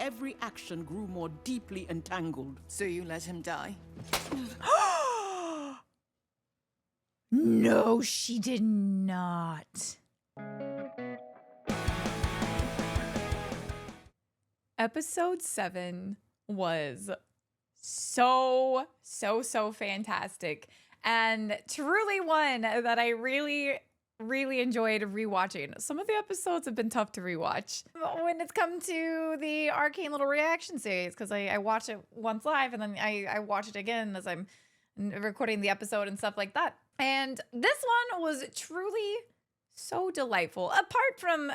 every action grew more deeply entangled. So you let him die? No, she did not. Episode 7 was so fantastic, and truly one that I really enjoyed rewatching. Some of the episodes have been tough to rewatch when it's come to the Arcane little reaction series, because I watch it once live and then I watch it again as I'm recording the episode and stuff like that. And this one was truly so delightful. Apart from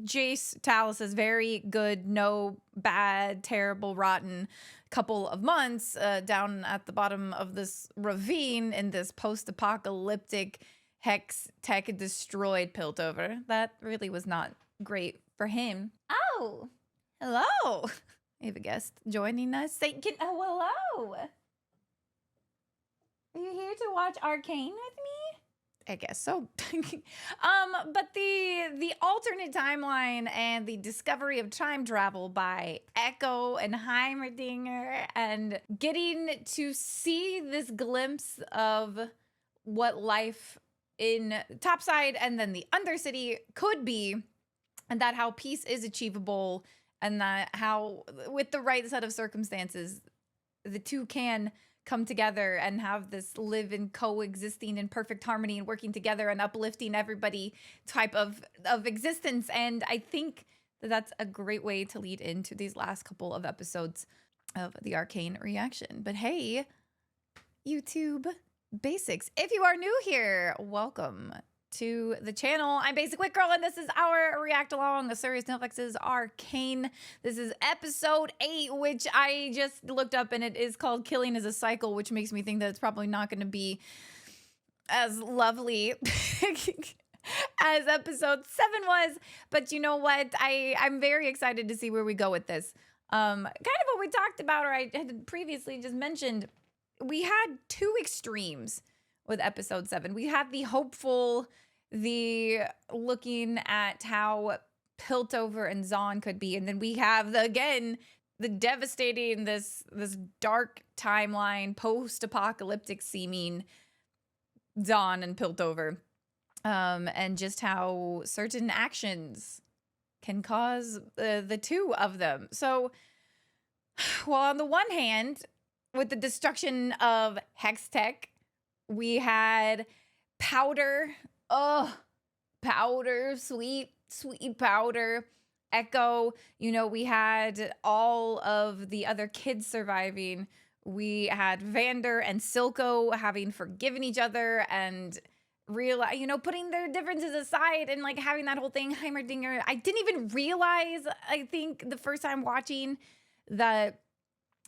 Jace Talus's very good, no bad, terrible, rotten couple of months down at the bottom of this ravine in this post-apocalyptic hex tech destroyed Piltover. That really was not great for him. Oh, hello. We have a guest joining us. Oh, hello. Are you here to watch Arcane with me? I guess so. But the alternate timeline and the discovery of time travel by Echo and Heimerdinger, and getting to see this glimpse of what life in Topside and then the Undercity could be, and that how peace is achievable, and that how with the right set of circumstances the two can come together and have this live in coexisting in perfect harmony and working together and uplifting everybody type of existence. And I think that that's a great way to lead into these last couple of episodes of the Arcane reaction. But hey, YouTube Basics, if you are new here, welcome to the channel. I'm Basic Wit Girl, and this is our react along the Sirius Netflix's Arcane. This is episode 8, which I just looked up, and it is called Killing is a Cycle, which makes me think that it's probably not going to be as lovely as episode 7 was. But you know what? I'm very excited to see where we go with this. Kind of what we talked about, or I had previously just mentioned. We had two extremes with episode 7. We had the hopeful, the looking at how Piltover and Zaun could be, and then we have the devastating, this dark timeline, post-apocalyptic seeming Zaun and Piltover, and just how certain actions can cause the two of them. So, well, on the one hand, with the destruction of Hex Tech, we had Powder, Powder, sweet Powder, Echo. You know, we had all of the other kids surviving. We had Vander and Silco having forgiven each other and putting their differences aside and like having that whole thing. Heimerdinger, I didn't even realize, I think the first time watching, that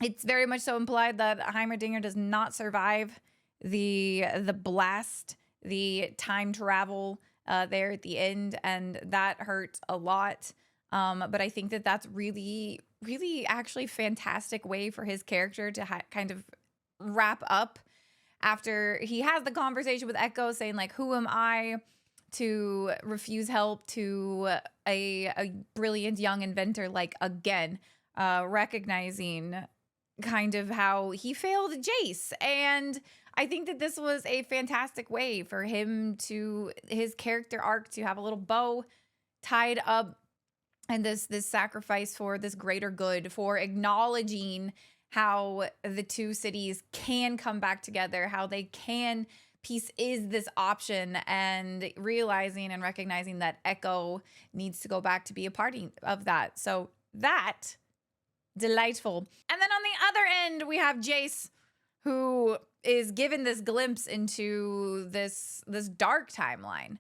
it's very much so implied that Heimerdinger does not survive the blast, the time travel there at the end, and that hurt a lot. But I think that that's really actually fantastic way for his character to kind of wrap up after he has the conversation with Echo, saying like, who am I to refuse help to a brilliant young inventor, like, again, recognizing kind of how he failed Jace. And I think that this was a fantastic way for him to, his character arc, to have a little bow tied up, and this sacrifice for this greater good, for acknowledging how the two cities can come back together, how they can, peace is this option, and realizing and recognizing that Echo needs to go back to be a part of that. So that, delightful. And then on the other end, we have Jace, who is given this glimpse into this dark timeline,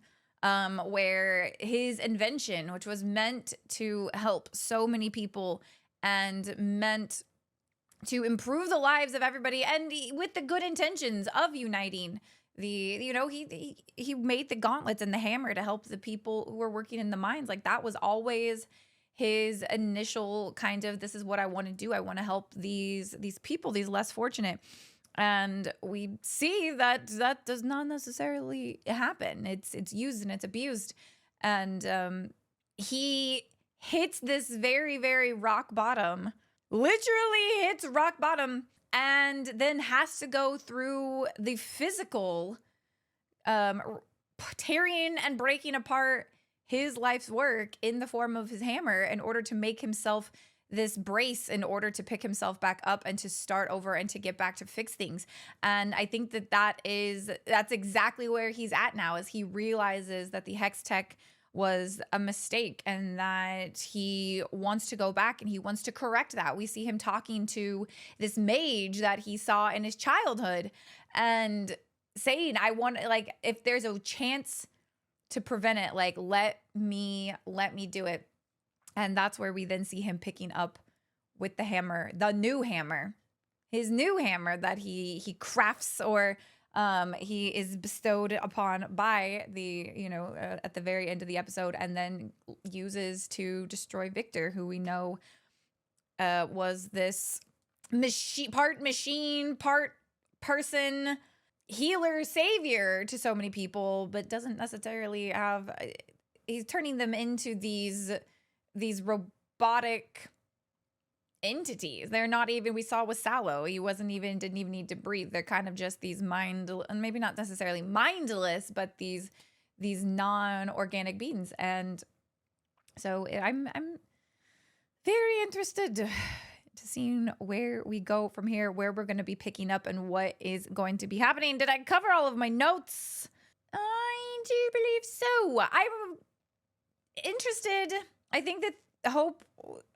where his invention, which was meant to help so many people and meant to improve the lives of everybody, and with the good intentions of uniting he made the gauntlets and the hammer to help the people who were working in the mines. Like, that was always his initial kind of, this is what I want to do. I want to help these people, these less fortunate. And we see that that does not necessarily happen. It's used and it's abused. And he hits this very, very rock bottom, literally hits rock bottom, and then has to go through the physical tearing and breaking apart his life's work in the form of his hammer in order to make himself this brace in order to pick himself back up and to start over and to get back to fix things. And I think that's exactly where he's at now, as he realizes that the hex tech was a mistake and that he wants to go back and he wants to correct that. We see him talking to this mage that he saw in his childhood and saying, I want, like, if there's a chance to prevent it, like, let me do it. And that's where we then see him picking up with the hammer, the new hammer, his new hammer that he crafts, or he is bestowed upon by the, at the very end of the episode, and then uses to destroy Victor, who we know was this machine, part person, healer, savior to so many people, but doesn't necessarily have, he's turning them into these robotic entities. They're not even, we saw with Sallow, he didn't even need to breathe. They're kind of just these maybe not necessarily mindless, but these non-organic beings. And so I'm very interested to seeing where we go from here, where we're going to be picking up, and what is going to be happening. Did I cover all of my notes? I do believe so. I'm interested. I think that the hope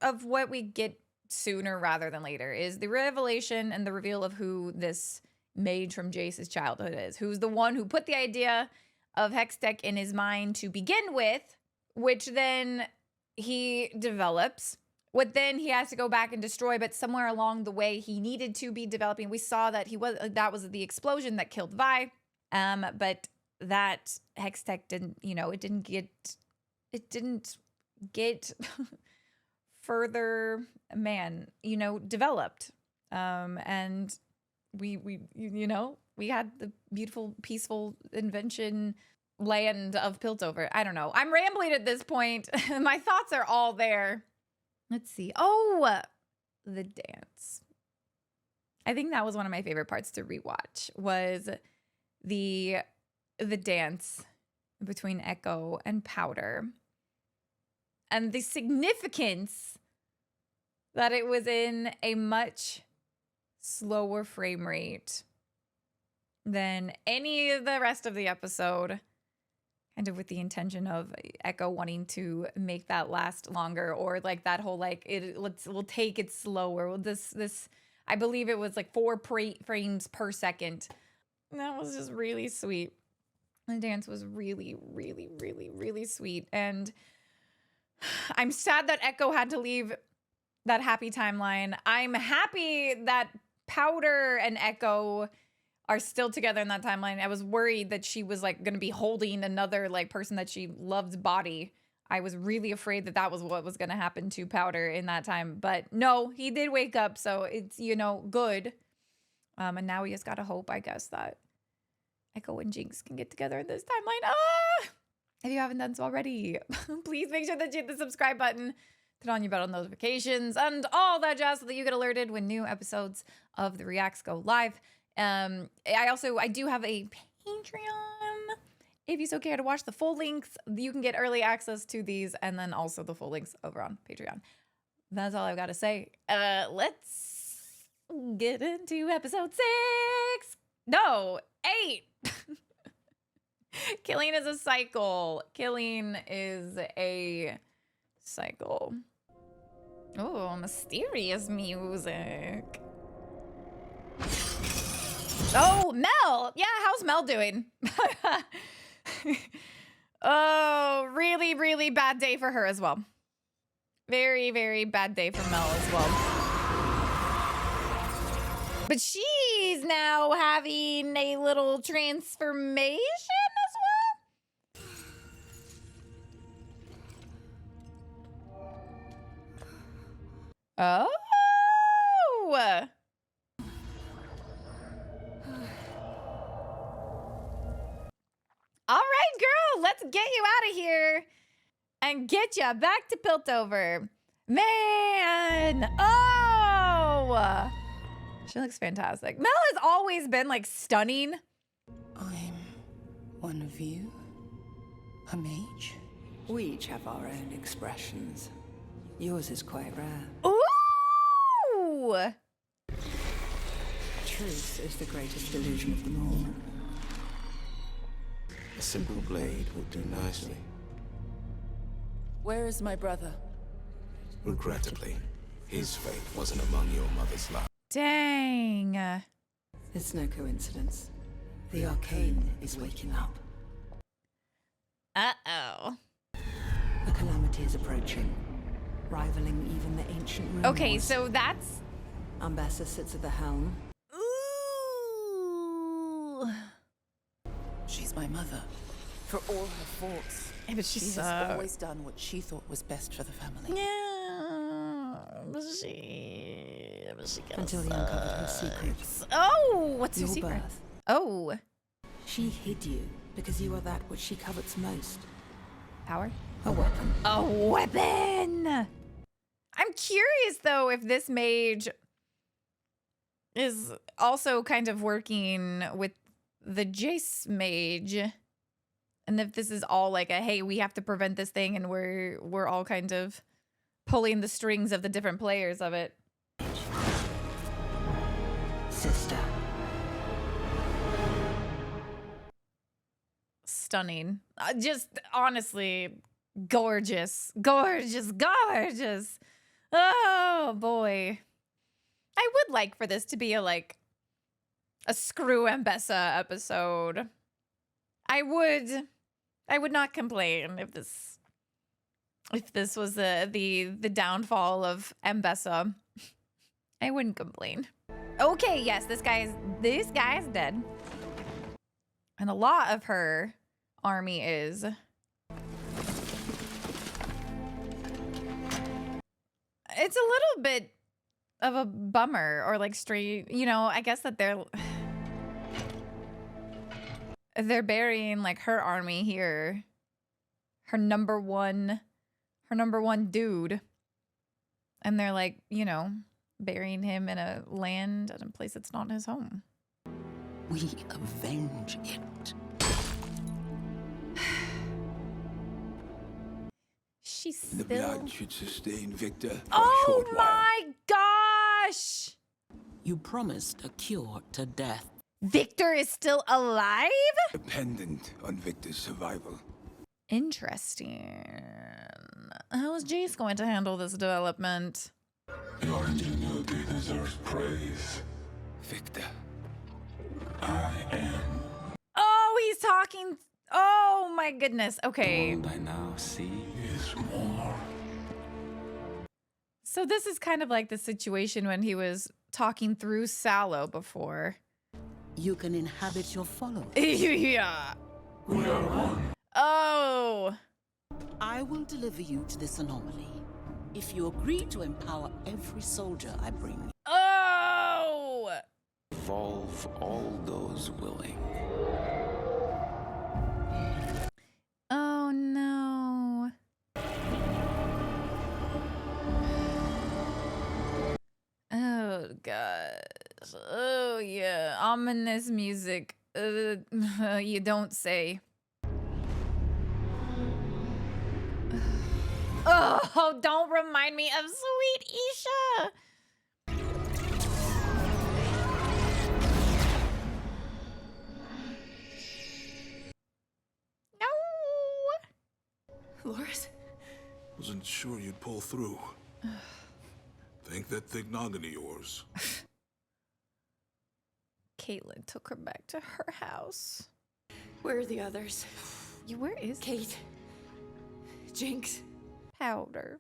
of what we get sooner rather than later is the revelation and the reveal of who this mage from Jace's childhood is, who's the one who put the idea of Hextech in his mind to begin with, which then he develops, what then he has to go back and destroy, but somewhere along the way he needed to be developing. We saw that that was the explosion that killed Vi, but that Hextech didn't, it didn't get further developed, and we had the beautiful, peaceful invention land of Piltover. I don't know, I'm rambling at this point. My thoughts are all there. Let's see. Oh, the dance. I think that was one of my favorite parts to rewatch, was the dance between Echo and Powder, and the significance that it was in a much slower frame rate than any of the rest of the episode, kind of with the intention of Echo wanting to make that last longer, or like that whole, like, we'll take it slower. This I believe it was like 4 frames per second. And that was just really sweet. The dance was really, really, really, really sweet. And I'm sad that Echo had to leave that happy timeline. I'm happy that Powder and Echo are still together in that timeline. I was worried that she was like going to be holding another like person that she loved body. I was really afraid that that was what was going to happen to Powder in that time. But no, he did wake up. So it's, good. And now we just got to hope, I guess, that Echo and Jinx can get together in this timeline. If you haven't done so already, please make sure that you hit the subscribe button, turn on your bell notifications, and all that jazz so that you get alerted when new episodes of the Reacts go live. I do have a Patreon. If you so care to watch the full lengths, you can get early access to these, and then also the full links over on Patreon. That's all I've got to say. Let's get into episode 6. No, 8. Killing is a cycle. Killing is a cycle. Oh, mysterious music. Oh, Mel. Yeah, how's Mel doing? Oh, really, really bad day for her as well. Very, very bad day for Mel as well. But she's now having a little transformation as well. Oh! All right, girl, let's get you out of here. and get ya back to Piltover. Man! Oh! She looks fantastic. Mel has always been like stunning. I'm one of you. A mage. We each have our own expressions. Yours is quite rare. Ooh! Truth is the greatest illusion of them all. A simple blade would do nicely. Where is my brother? Regrettably, his fate wasn't among your mother's line. Dang. It's no coincidence. The Arcane is waking up. Uh-oh. A calamity is approaching, rivaling even the ancient ruin Okay, wars. so that's... Ambassa sits at the helm. Ooh. She's my mother. For all her faults, Yeah, but she she has sucks. always done what she thought was best for the family. Yeah, but she Until he uncovered her secret. Oh, what's your Your secret? birth. Oh, She hid you because you are that which she covets most. power. A weapon. A weapon. I'm curious though if this mage is also kind of working with the Jace mage, and if this is all like a hey, we have to prevent this thing, and we're all kind of pulling the strings of the different players of it. Sister. Stunning. Just honestly gorgeous. Gorgeous. Gorgeous. Oh boy. I would like for this to be a screw Ambessa episode. I would not complain if this was the downfall of Ambessa. I wouldn't complain. Okay, yes, this guy's dead. And a lot of her army is. It's a little bit of a bummer, or like straight, I guess that they're burying like her army here. Her number one dude. And they're like, burying him in a land and a place that's not his home. We avenge it. She's The still. blood should sustain Victor for a Oh short while. my gosh! You promised a cure to death. Victor is still alive? Dependent on Victor's survival. Interesting. How is Jace going to handle this development? Your ingenuity deserves praise. Victor. I am. Oh, he's talking. Oh my goodness. Okay. All I now see is more. So this is kind of like the situation when he was talking through Sallow before. You can inhabit your followers. Yeah. We are one. Oh. I will deliver you to this anomaly if you agree to empower every soldier I bring you. Oh. Involve all those willing. Oh no. Oh gosh. Oh yeah. Ominous music. You don't say. Oh, don't remind me of sweet Isha. No. Loris? Wasn't sure you'd pull through. Think that thick noggin of yours. Caitlin took her back to her house. Where are the others? Where is Kate. Jinx. Powder?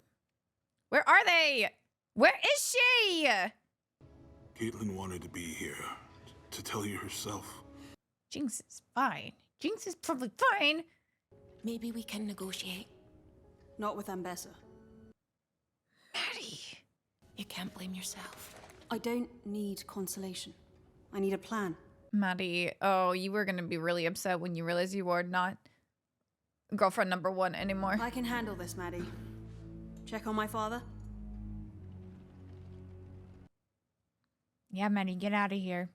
Where are they? Where is she? Caitlin wanted to be here to tell you herself. Jinx is fine. Jinx is probably fine. Maybe we can negotiate. Not with Ambessa. Maddie. You can't blame yourself. I don't need consolation. I need a plan. Maddie, oh, you were gonna be really upset when you realized you were not girlfriend number one anymore. I can handle this, Maddie. Check on my father. Yeah, Maddie, get out of here.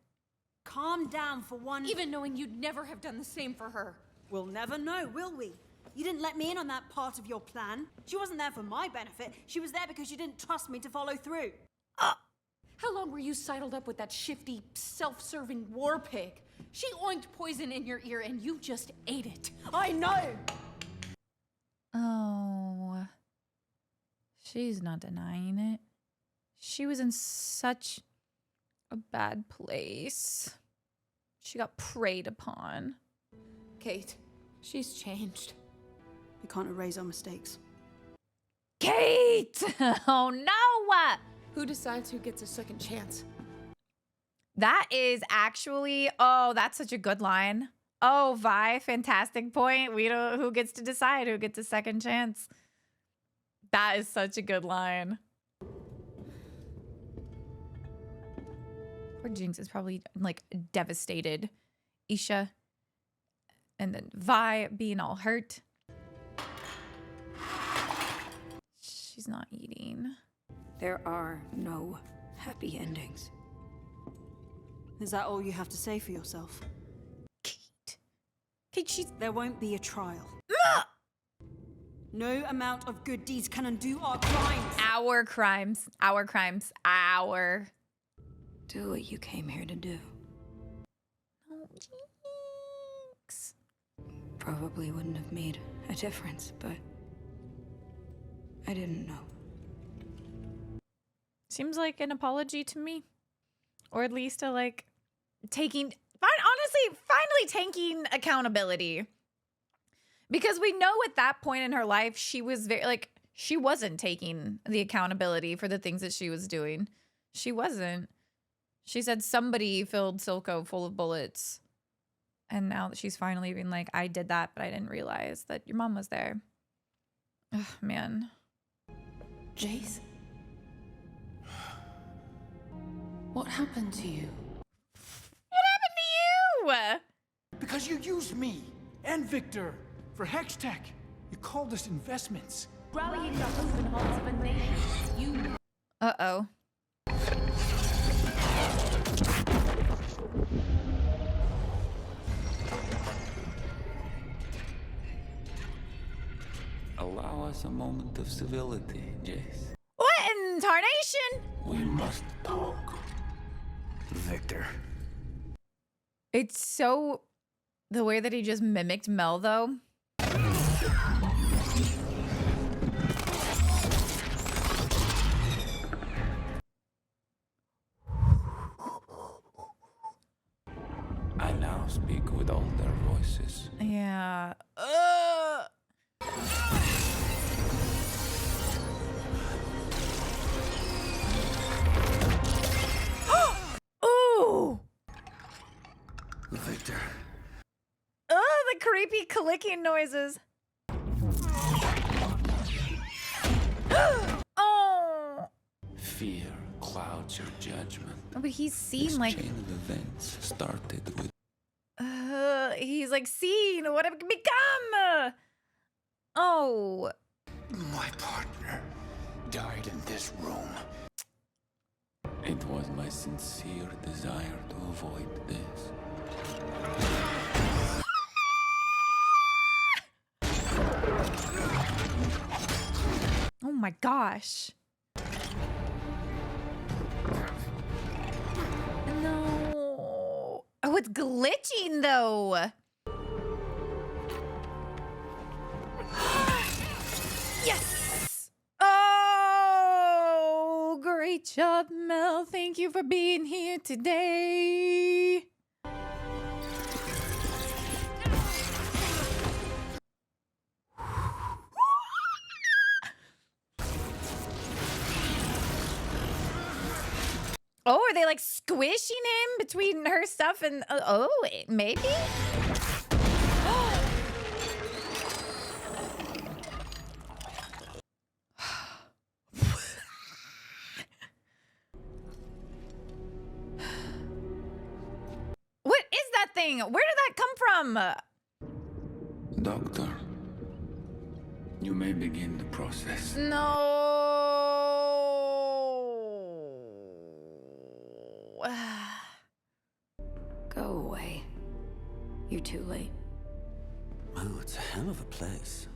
Calm down for one. Even knowing you'd never have done the same for her. We'll never know, will we? You didn't let me in on that part of your plan. She wasn't there for my benefit. She was there because you didn't trust me to follow through. How long were you sidled up with that shifty, self-serving war pig? She oinked poison in your ear and you just ate it. I know! Oh. She's not denying it. She was in such a bad place. She got preyed upon. Kate, she's changed. We can't erase our mistakes. Kate! Oh no! Who decides who gets a second chance? That is actually, oh, that's such a good line. Oh, Vi, fantastic point. We don't, who gets to decide who gets a second chance? That is such a good line. Poor Jinx is probably like devastated. Isha. And then Vi being all hurt. She's not eating. There are no happy endings. Is that all you have to say for yourself? Kate, she's... There won't be a trial. No amount of good deeds can undo our crimes. Our crimes. Our crimes. Our... Do what you came here to do. Oh, Jinx. Probably wouldn't have made a difference, but I didn't know. Seems like an apology to me. Or at least a, like, taking... Honestly, finally taking accountability. Because we know at that point in her life, she was very, like, she wasn't taking the accountability for the things that she was doing. She wasn't. She said somebody filled Silco full of bullets. And now that she's finally being like, I did that, but I didn't realize that your mom was there. Ugh, man. Jace? What happened to you? What happened to you? Because you used me and Victor for Hextech. You called us investments. Rallying the hope and halls of a nation. You... Uh-oh. Allow us a moment of civility, Jace. What in tarnation? We must talk. Victor. It's so... The way that he just mimicked Mel, though. I now speak with all their voices. Yeah. Ooh! Victor. Oh, the creepy clicking noises. Oh! Fear clouds your judgment. But he's seen This like... chain of events started with... he's like seen what it can become. Oh. My partner died in this room. It was my sincere desire to avoid this. Oh my gosh. No. Oh, it's glitching though. Yes. Oh, great job, Mel. Thank you for being here today. Oh, are they like squishing him between her stuff and maybe? What is that thing? Where did that come from? Doctor, may begin the process. No. Go away. You're too late. Oh, it's a hell of a place.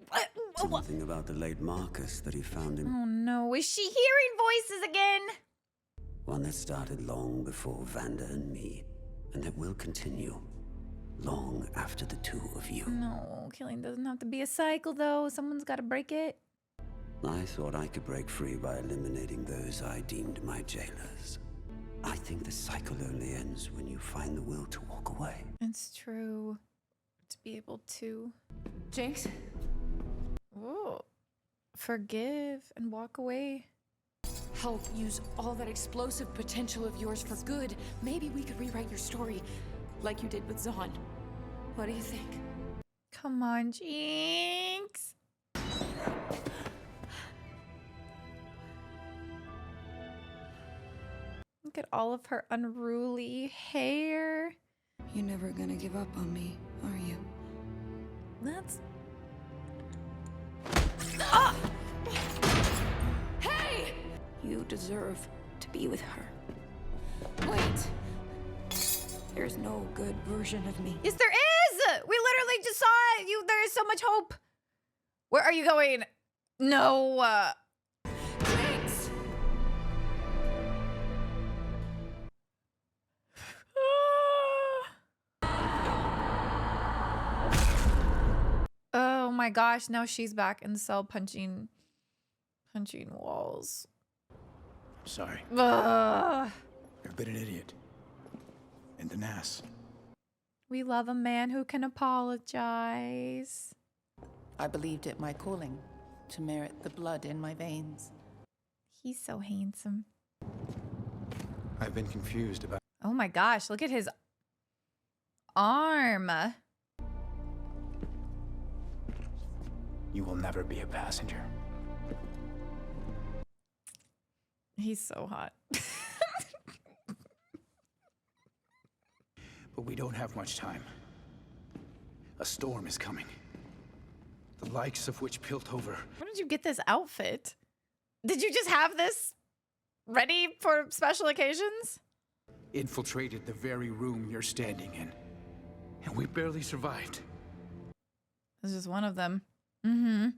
What? Something about the late Marcus that he found in... Oh no, is she hearing voices again? One that started long before Vanda and me, and that will continue long after the two of you. No, killing doesn't have to be a cycle though. Someone's got to break it. I thought I could break free by eliminating those I deemed my jailers. I think the cycle only ends when you find the will to walk away. It's true. To be able to... Jinx? Whoa. Forgive and walk away. Help use all that explosive potential of yours for good. Maybe we could rewrite your story like you did with Zahn. What do you think? Come on, Jinx. Look at all of her unruly hair. You're never gonna give up on me, are you? That's... Ah! Hey! You deserve to be with her. Wait. There's no good version of me. Yes, there is! We literally just saw it! There is so much hope! Where are you going? No! Jinx! Oh my gosh, now she's back in the cell punching walls. I'm sorry. Ugh. You've been an idiot. And an ass. We love a man who can apologize. I believed it my calling to merit the blood in my veins. He's so handsome. I've been confused about... Oh my gosh, look at his arm. You will never be a passenger. He's so hot. But we don't have much time. A storm is coming. The likes of which built over. Where did you get this outfit? Did you just have this ready for special occasions? Infiltrated the very room you're standing in. And we barely survived. This is one of them. Mm-hmm.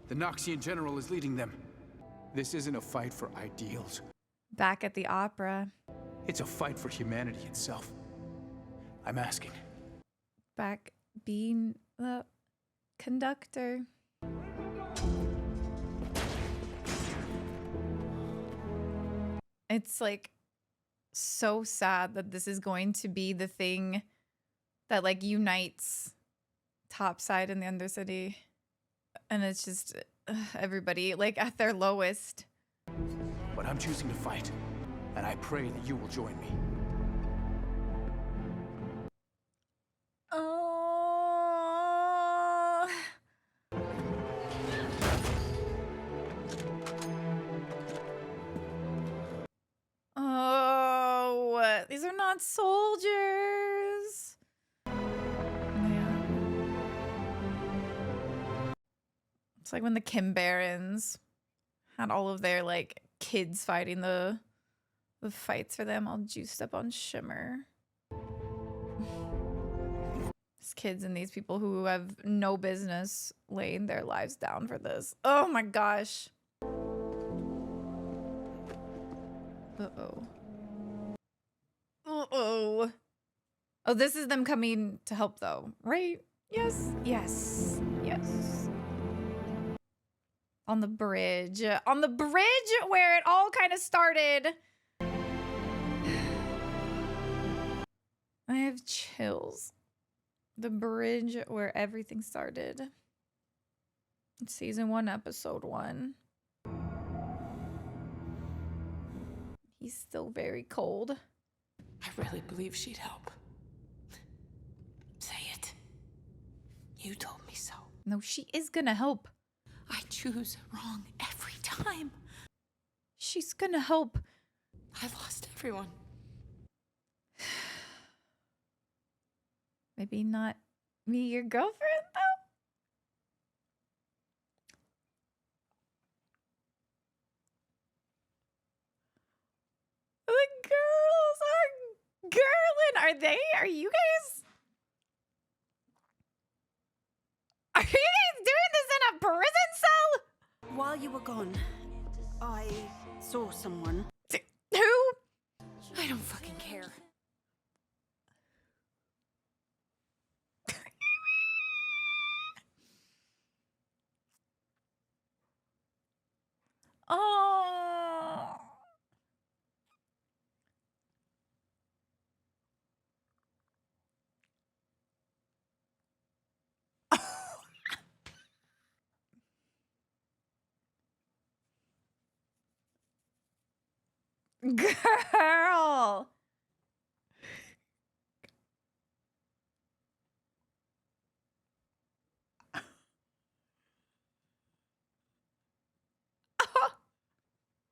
The Noxian general is leading them. This isn't a fight for ideals. Back at the opera. It's a fight for humanity itself. I'm asking. Back being the conductor. It's like so sad that this is going to be the thing that like unites Topside and the Undercity. And it's just everybody like at their lowest. But I'm choosing to fight. And I pray that you will join me. Oh. Oh, these are not soldiers. Yeah. It's like when the Kim Barons had all of their like kids fighting the fights for them all juiced up on Shimmer. These kids and these people who have no business laying their lives down for this. Oh my gosh. Uh-oh. Uh-oh. Oh, this is them coming to help though, right? Yes. Yes. Yes. On the bridge. On the bridge where it all kind of started. I have chills. The bridge where everything started. Season 1, episode 1. He's still very cold. I really believe she'd help. Say it. You told me so. No, she is gonna help. I choose wrong every time. She's gonna help. I lost everyone. Maybe not me, your girlfriend, though? Are you guys doing this in a prison cell? While you were gone, I saw someone. Who? I don't fucking care. Oh. Girl.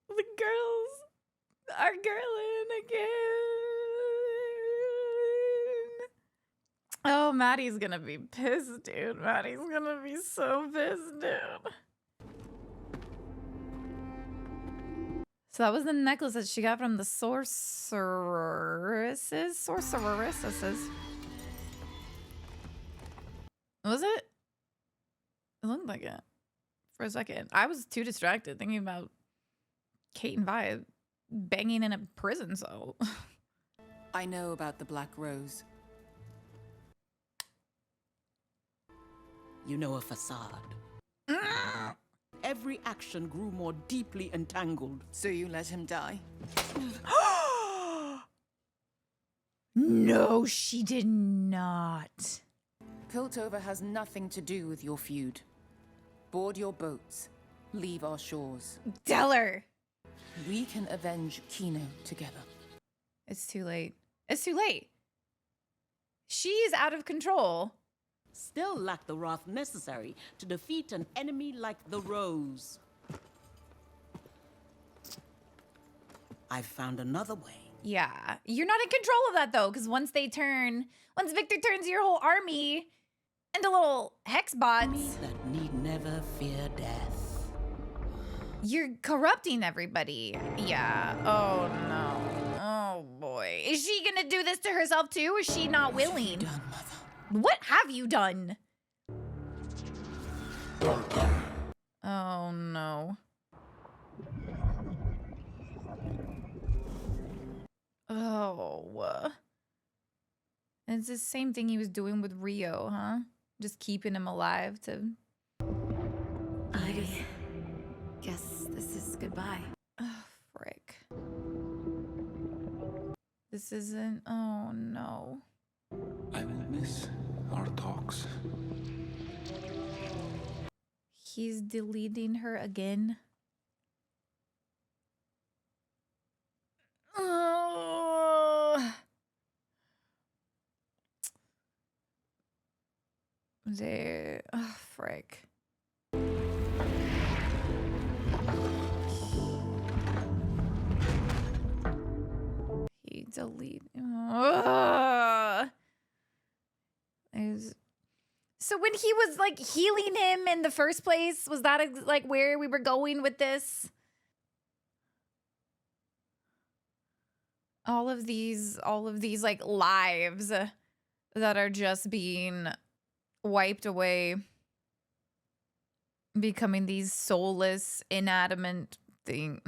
The girls are girling again. Oh, Maddie's gonna be pissed, dude. Maddie's gonna be so pissed, dude. So that was the necklace that she got from the sorceresses. Was it? It looked like it for a second. I was too distracted thinking about Kate and Vi banging in a prison cell. I know about the Black Rose. You know a facade. Every action grew more deeply entangled. So you let him die? No, she did not. Piltover has nothing to do with your feud. Board your boats. Leave our shores. Tell her. We can avenge Kino together. It's too late. It's too late. She's out of control. Still lack the wrath necessary to defeat an enemy like the Rose. I've found another way. Yeah. You're not in control of that, though, because once Victor turns your whole army into little hex bots, that need never fear death. You're corrupting everybody. Yeah. Oh, no. Oh, boy. Is she gonna do this to herself, too? Or is she not willing? What have you done, Mother? What have you done? Oh, no. Oh. It's the same thing he was doing with Rio, huh? Just keeping him alive to... I guess this is goodbye. Oh, frick. This isn't... Oh, no. I will miss our talks. He's deleting her again. Oh. Oh, frick. He deleted. So when he was like healing him in the first place, was that like where we were going with this? All of these like lives that are just being wiped away, becoming these soulless, inanimate things.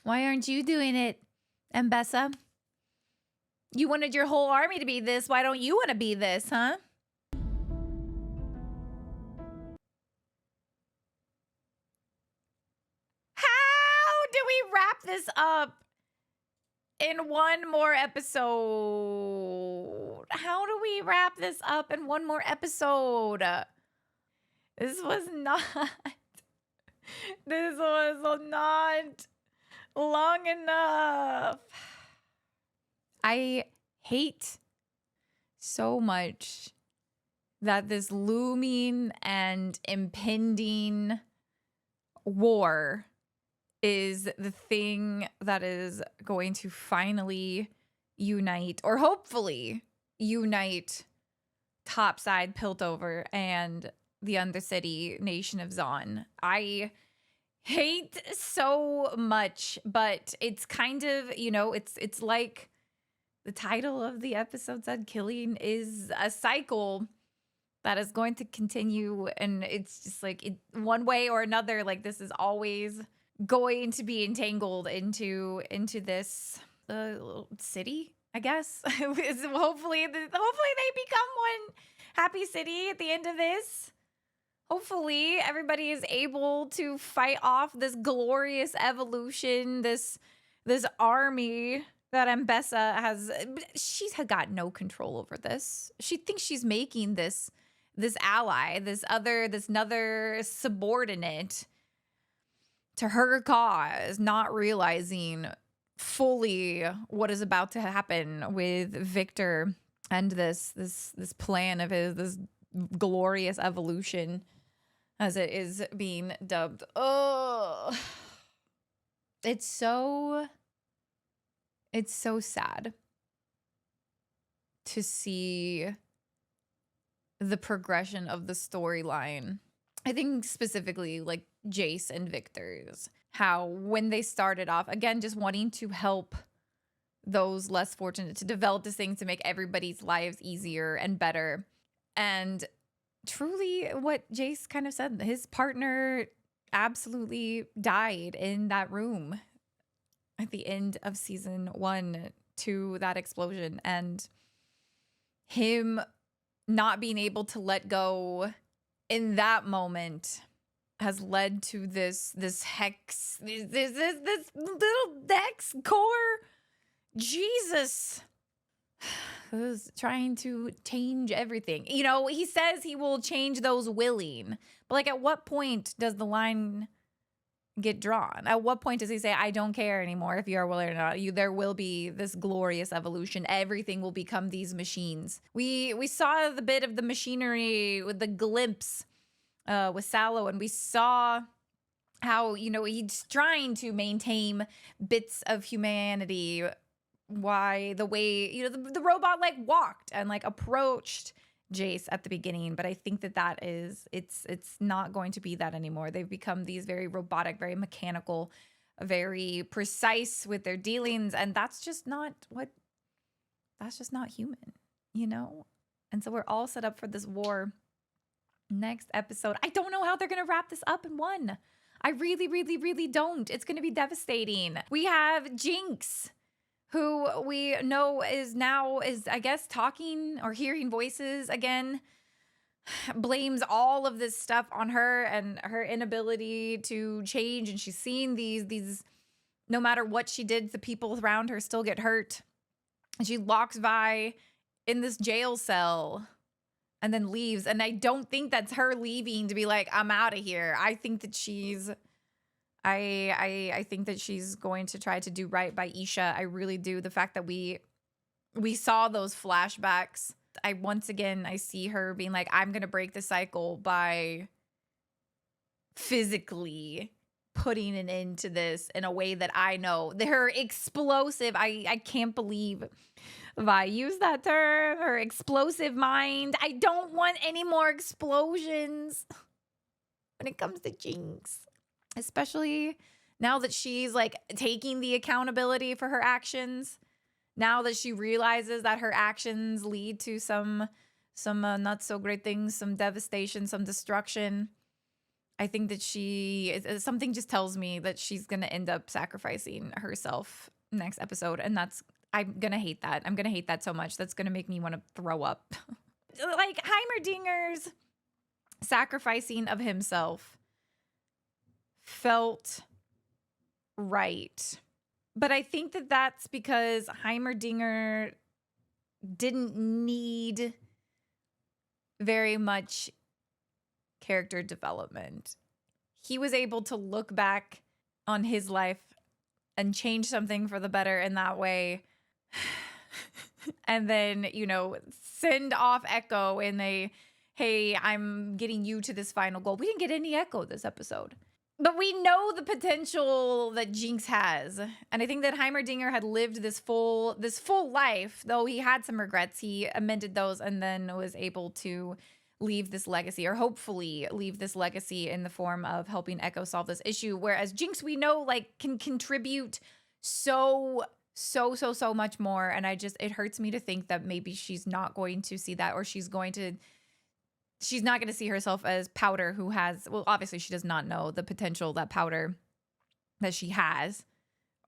Why aren't you doing it, Mbessa? You wanted your whole army to be this. Why don't you want to be this, huh? How do we wrap this up in one more episode? How do we wrap this up in one more episode? This was not long enough. I hate so much that this looming and impending war is the thing that is going to finally unite, or hopefully unite, topside Piltover and the Undercity nation of Zon. I hate so much, but it's kind of, you know, it's like the title of the episode said, killing is a cycle that is going to continue, and it's just like one way or another, like this is always going to be entangled into this city, I guess. Hopefully they become one happy city at the end of this. Hopefully everybody is able to fight off this glorious evolution, this army that Mbessa has. She's got no control over this. She thinks she's making this ally, this another subordinate to her cause, not realizing fully what is about to happen with Victor and this plan of his, this glorious evolution, as it is being dubbed. Oh, it's so sad to see the progression of the storyline. I think specifically like Jace and Victor's, how when they started off, again, just wanting to help those less fortunate, to develop this thing to make everybody's lives easier and better. And truly what Jace kind of said, his partner absolutely died in that room at the end of season 1 to that explosion, and him not being able to let go in that moment has led to this hex, this little hex core. Jesus, who's trying to change everything. You know, he says he will change those willing, but like, at what point does the line get drawn? At what point does he say, I don't care anymore if you are willing or not? There will be this glorious evolution. Everything will become these machines. We saw the bit of the machinery with the glimpse with Sallow, and we saw how, you know, he's trying to maintain bits of humanity. Why the way, you know, the robot like walked and like approached Jace at the beginning, but I think that is, it's not going to be that anymore. They've become these very robotic, very mechanical, very precise with their dealings, and that's just not human, you know? And so we're all set up for this war. Next episode, I don't know how they're gonna wrap this up in one. I really, really, really don't. It's gonna be devastating. We have Jinx, who we know is I guess talking or hearing voices again, blames all of this stuff on her and her inability to change, and she's seeing these no matter what she did, the people around her still get hurt. And she locks Vi in this jail cell and then leaves, and I don't think that's her leaving to be like, I'm out of here. I think that she's I think that she's going to try to do right by Isha. I really do. The fact that we saw those flashbacks, once again I see her being like, I'm gonna break the cycle by physically putting an end to this in a way that I know. Her explosive, I can't believe Vi used that term, her explosive mind. I don't want any more explosions when it comes to Jinx. Especially now that she's like taking the accountability for her actions. Now that she realizes that her actions lead to some not so great things, some devastation, some destruction. I think that something just tells me that she's going to end up sacrificing herself next episode. And I'm going to hate that. I'm going to hate that so much. That's going to make me want to throw up. Like Heimerdinger's sacrificing of himself felt right. But I think that that's because Heimerdinger didn't need very much character development. He was able to look back on his life and change something for the better in that way. And then, you know, send off Echo in hey, I'm getting you to this final goal. We didn't get any Echo this episode. But we know the potential that Jinx has. And I think that Heimerdinger had lived this full life, though he had some regrets. He amended those and then was able to leave this legacy, or hopefully leave this legacy in the form of helping Echo solve this issue. Whereas Jinx, we know, like, can contribute so much more. And it hurts me to think that maybe she's not going to see that, or she's not going to see herself as Powder, who has, well, obviously she does not know the potential that Powder, that she has,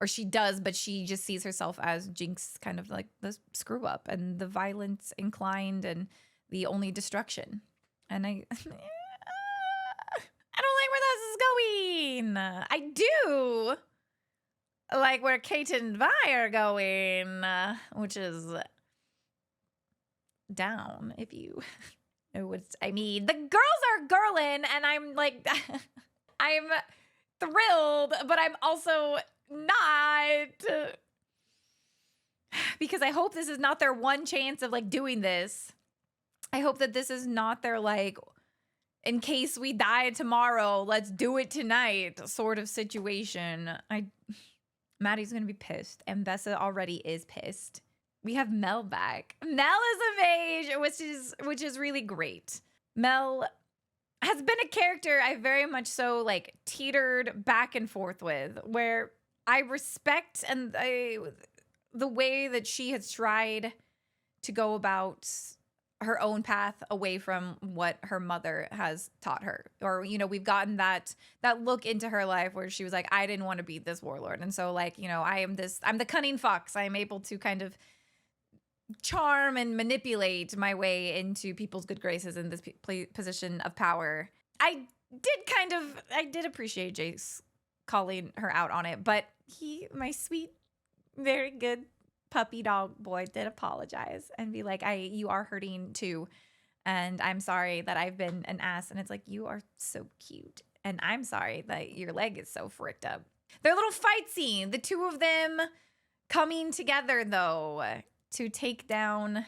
or she does, but she just sees herself as Jinx, kind of like the screw up and the violence inclined and the only destruction. And I don't like where this is going. I do like where Kate and Vi are going, which is down, if you know what I mean. The girls are girlin', and I'm like, I'm thrilled, but I'm also not, because I hope this is not their one chance of like doing this. I hope that this is not their, like, in case we die tomorrow, let's do it tonight sort of situation. Maddie's gonna be pissed, and Bessa already is pissed. We have Mel back. Mel is of age, which is really great. Mel has been a character I very much so like teetered back and forth with, where I respect the way that she has tried to go about her own path away from what her mother has taught her. Or, you know, we've gotten that look into her life where she was like, I didn't want to be this warlord. And so, like, you know, I'm the cunning fox. I'm able to kind of charm and manipulate my way into people's good graces in this position of power. I did appreciate Jace calling her out on it, but my sweet, very good puppy dog boy, did apologize and be like, you are hurting too, and I'm sorry that I've been an ass. And it's like, you are so cute, and I'm sorry that your leg is so fricked up. Their little fight scene, the two of them coming together though to take down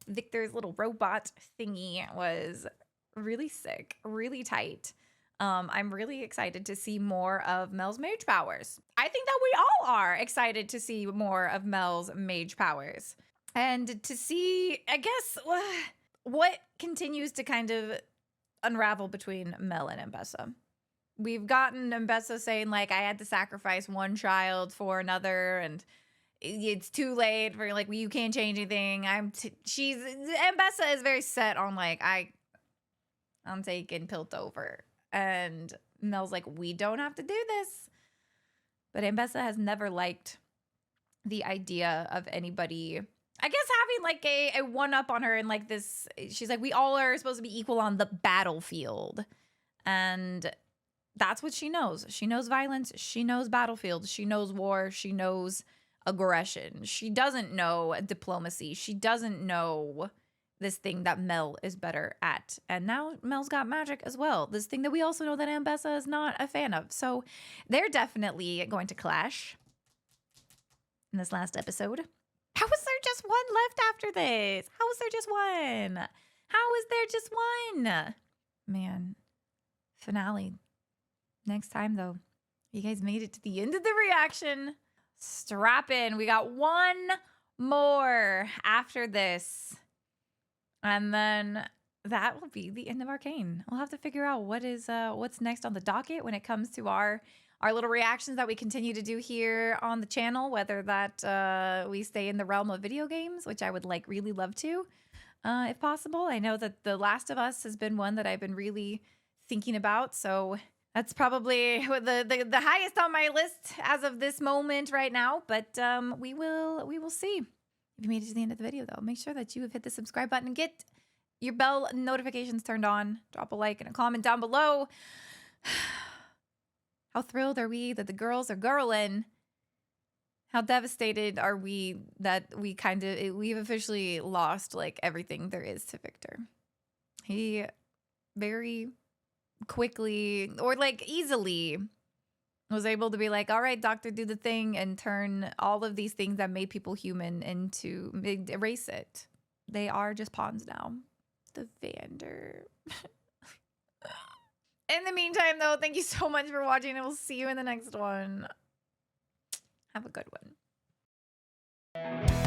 Victor's little robot thingy, was really sick, really tight. I'm really excited to see more of Mel's mage powers. I think that we all are excited to see more of Mel's mage powers. And to see, I guess, what continues to kind of unravel between Mel and Mbessa. We've gotten Mbessa saying, like, I had to sacrifice one child for another, and it's too late for, like, you can't change anything. Mbessa is very set on, like, I'm taking Piltover. And Mel's like, we don't have to do this. But Mbessa has never liked the idea of anybody, I guess, having like a one-up on her, and like this, she's like, we all are supposed to be equal on the battlefield. And that's what she knows. She knows violence. She knows battlefield. She knows war. She knows aggression. She doesn't know diplomacy. She doesn't know this thing that Mel is better at. And now Mel's got magic as well. This thing that we also know that Mbessa is not a fan of. So they're definitely going to clash in this last episode. How is there just one left after this? How is there just one? How is there just one? Man, finale. Next time, though. You guys made it to the end of the reaction. Strap in. We got one more after this. And then that will be the end of Arcane. We'll have to figure out what's next on the docket when it comes to our little reactions that we continue to do here on the channel, whether that we stay in the realm of video games, which I would really love to, if possible. I know that The Last of Us has been one that I've been really thinking about, so that's probably the highest on my list as of this moment right now, but we will see. If you made it to the end of the video, though, make sure that you have hit the subscribe button and get your bell notifications turned on. Drop a like and a comment down below. How thrilled are we that the girls are girling? How devastated are we that we've officially lost like everything there is to Victor? He very quickly, or like easily, was able to be like, all right, doctor, do the thing, and turn all of these things that made people human erase it. They are just pawns now. The Vander. In the meantime, though, thank you so much for watching, and we'll see you in the next one. Have a good one.